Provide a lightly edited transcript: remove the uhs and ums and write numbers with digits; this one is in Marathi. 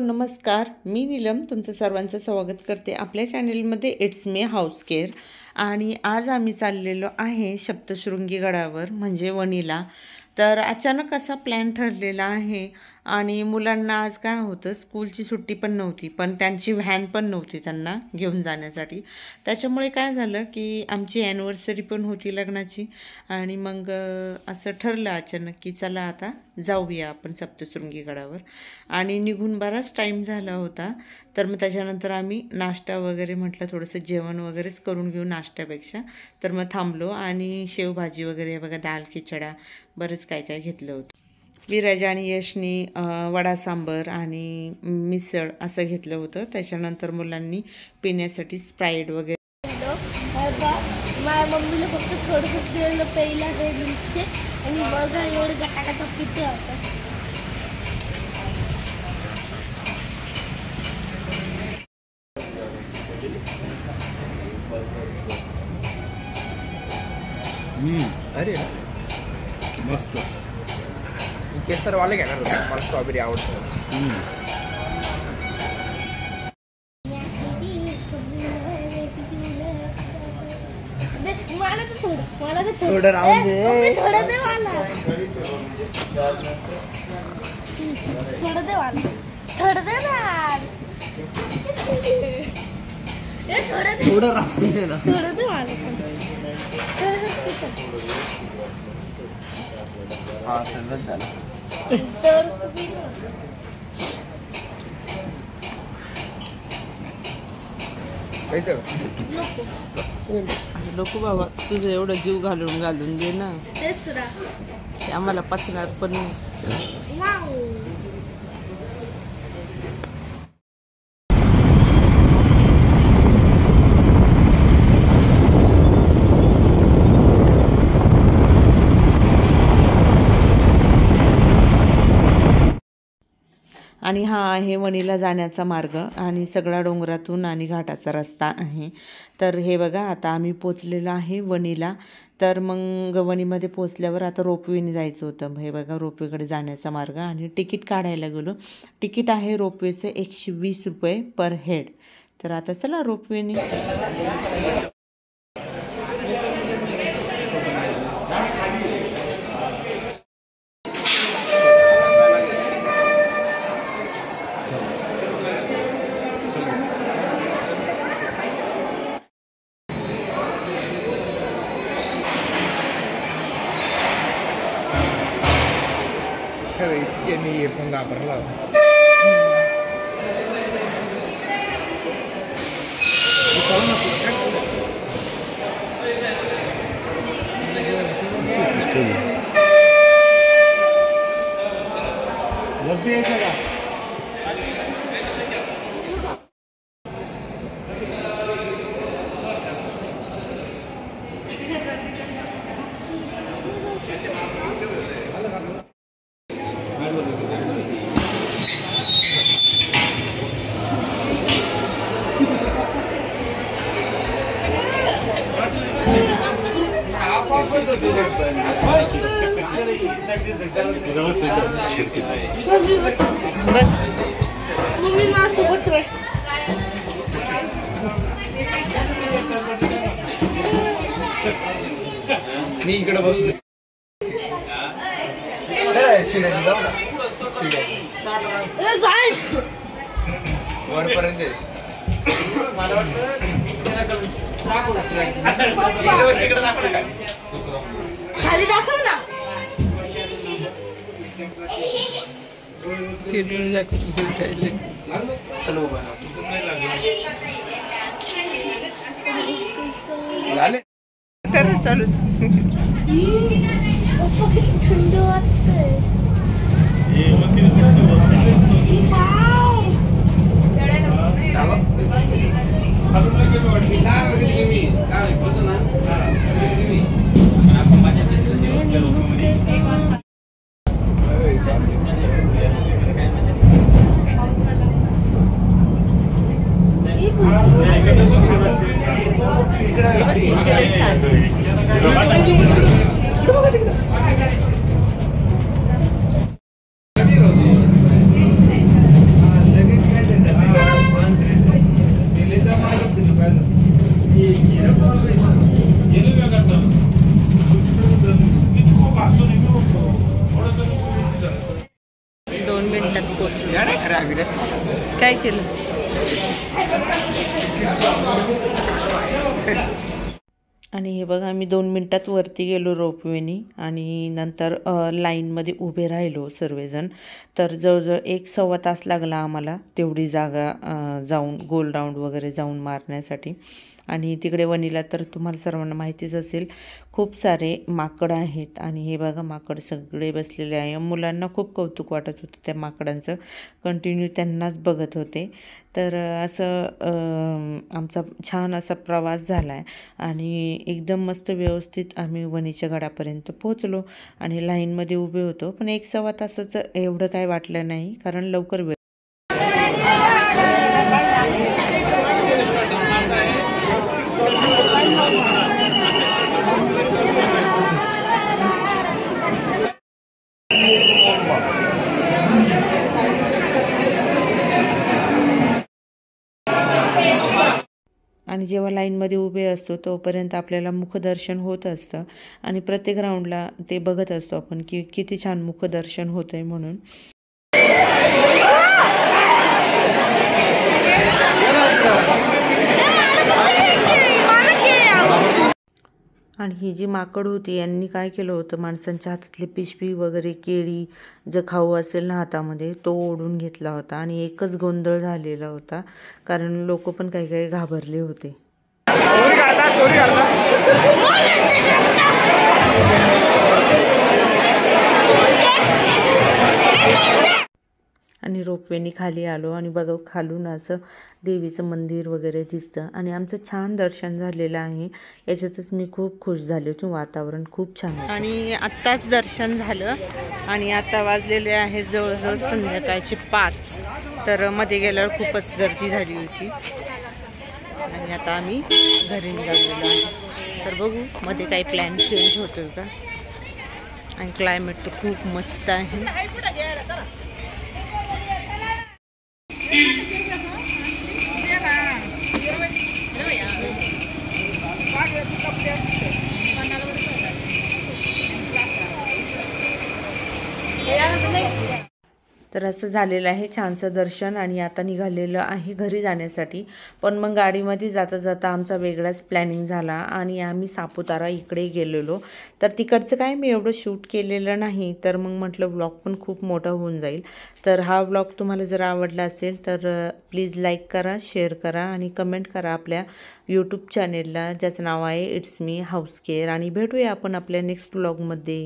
नमस्कार. मी नीलम तुमचं सर्वांचं स्वागत करते आपल्या चॅनलमध्ये इट्स मी हाऊस केअर. आणि आज आम्ही चाललेलो आहे सप्तशृंगी गडावर म्हणजे वणीला. तर अचानक असा प्लॅन ठरलेला आहे आणि मुलांना आज काय होतं, स्कूलची सुट्टी पण नव्हती, पण त्यांची व्हॅन पण नव्हती त्यांना घेऊन जाण्यासाठी. त्याच्यामुळे काय झालं की आमची ॲनिव्हर्सरी पण होती लग्नाची आणि मग असं ठरलं अचानक की चला आता जाऊया आपण सप्तशृंगी गडावर. आणि निघून बराच टाईम झाला होता. तर मग त्याच्यानंतर आम्ही नाश्ता वगैरे म्हटलं थोडंसं जेवण वगैरेच करून घेऊ नाश्त्यापेक्षा. तर मग थांबलो आणि शेवभाजी वगैरे बघा, दाल खिचडा बरंच काय काय घेतलं होतं. विराज आणि यशनी वडा सांबर आणि मिसळ असं घेतलं होतं. त्याच्यानंतर मुलांनी पिण्यासाठी स्प्राईट वगैरे. माझ्या मम्मीला फक्त थोडंसंच दिलेलं पहिला हे मिल्कशेक आणि बघा एवढं गटागटा किती होतं. अरे मस्त. केसर वाले घेणार होते, मला स्ट्रॉबेरी आवडतं. मला तर थोडं राहून दे. थोडं दे मला. थोडं दे मला. थोडं दे ना. थोडं राहून दे ना. थोडं दे मला. हा सर्वच झालं. नको बाबा, तुझं एवढं जीव घालून दे ना. तेच ना, ते आम्हाला पचणार पण नाही. आणि हा आहे वणीला जाण्याचा मार्ग आणि सगळा डोंगरातून आणि घाटाचा रस्ता आहे. तर हे बघा आता आम्ही पोचलेलो आहे वणीला. तर मग वणीमध्ये पोचल्यावर आता रोपवेने जायचं होतं. हे बघा रोपवेकडे जाण्याचा मार्ग आणि तिकीट काढायला गेलो. तिकीट आहे रोपवेचं 120 रुपये पर हेड. तर आता चला रोपवेने. मी पण घाबरला. बस मम्मी माझ्यासोबत रे. मी इकडे बसलो. वरपर्यंत मला वाटतं खाली दाखव ना. चलो चालूच. थंड वाटतंय. काय केलं? आणि हे बघा आम्ही 2 मिनिटात वरती गेलो रोपवेनी आणि नंतर लाईनमध्ये उभे राहिलो सर्वजण. तर जवळजवळ 1-1.25 तास लागला आम्हाला तेवढी जागा जाऊन गोल राऊंड वगैरे जाऊन मारण्यासाठी. आणि तिकडे वणीला तर तुम्हाला सर्वांना माहितीच असेल खूप सारे माकड आहेत. आणि हे बघा माकड सगळे बसलेले आहे. मुलांना खूप कौतुक वाटत होतं त्या माकडांचं, कंटिन्यू त्यांनाच बघत होते. तर असं आमचा छान असा प्रवास झाला आहे आणि एकदम मस्त व्यवस्थित आम्ही वणीच्या गडापर्यंत पोहोचलो आणि लाईनमध्ये उभे होतो. पण 1-1.25 तासाचं एवढं काय वाटलं नाही कारण लवकर वेळ. आणि जेव्हा लाईनमध्ये उभे असतो तोपर्यंत आपल्याला मुखदर्शन होत असतं आणि प्रत्येक राऊंडला ते बघत असतो आपण की किती छान मुखदर्शन होतंय म्हणून. आणि ही जी माकड होती यांनी काय केलं होतं, माणसांच्या हातातली पिशवी वगैरे केळी जे खाऊ असेल ना हातामध्ये तो ओढून घेतला होता आणि एकच गोंधळ झालेला होता कारण लोक पण काही काही घाबरले होते. आणि रोपवेनी खाली आलो आणि बघा खालून असं देवीचं मंदिर वगैरे दिसतं आणि आमचं छान दर्शन झालेलं आहे. याच्यातच मी खूप खुश झाले होते. वातावरण खूप छान आहे. आणि आत्ताच दर्शन झालं आणि आता वाजलेले आहे जवळजवळ संध्याकाळचे 5. तर मध्ये गेल्यावर खूपच गर्दी झाली होती आणि आता आम्ही घरी निघालेलो आहे. तर बघू मध्ये काही प्लॅन चेंज होतोय का. आणि क्लायमेट तर खूप मस्त आहे. तर असं झालेलं आहे छानसं दर्शन आणि आता निघालेलं आहे घरी जाण्यासाठी. पण मग गाडीमध्ये जाता जाता आमचा वेगळाच प्लॅनिंग झाला आणि आम्ही सापुतारा इकडे गेलेलो. तर तिकडचं काय मी एवढं शूट केलेलं नाही, तर मग म्हटलं व्लॉग पण खूप मोठा होऊन जाईल. तर हा व्लॉग तुम्हाला जर आवडला असेल तर प्लीज लाईक करा, शेअर करा आणि कमेंट करा आपल्या यूट्यूब चॅनेलला ज्याचं नाव आहे इट्स मी हाऊस केअर. आणि भेटूया आपण आपल्या नेक्स्ट व्लॉगमध्ये.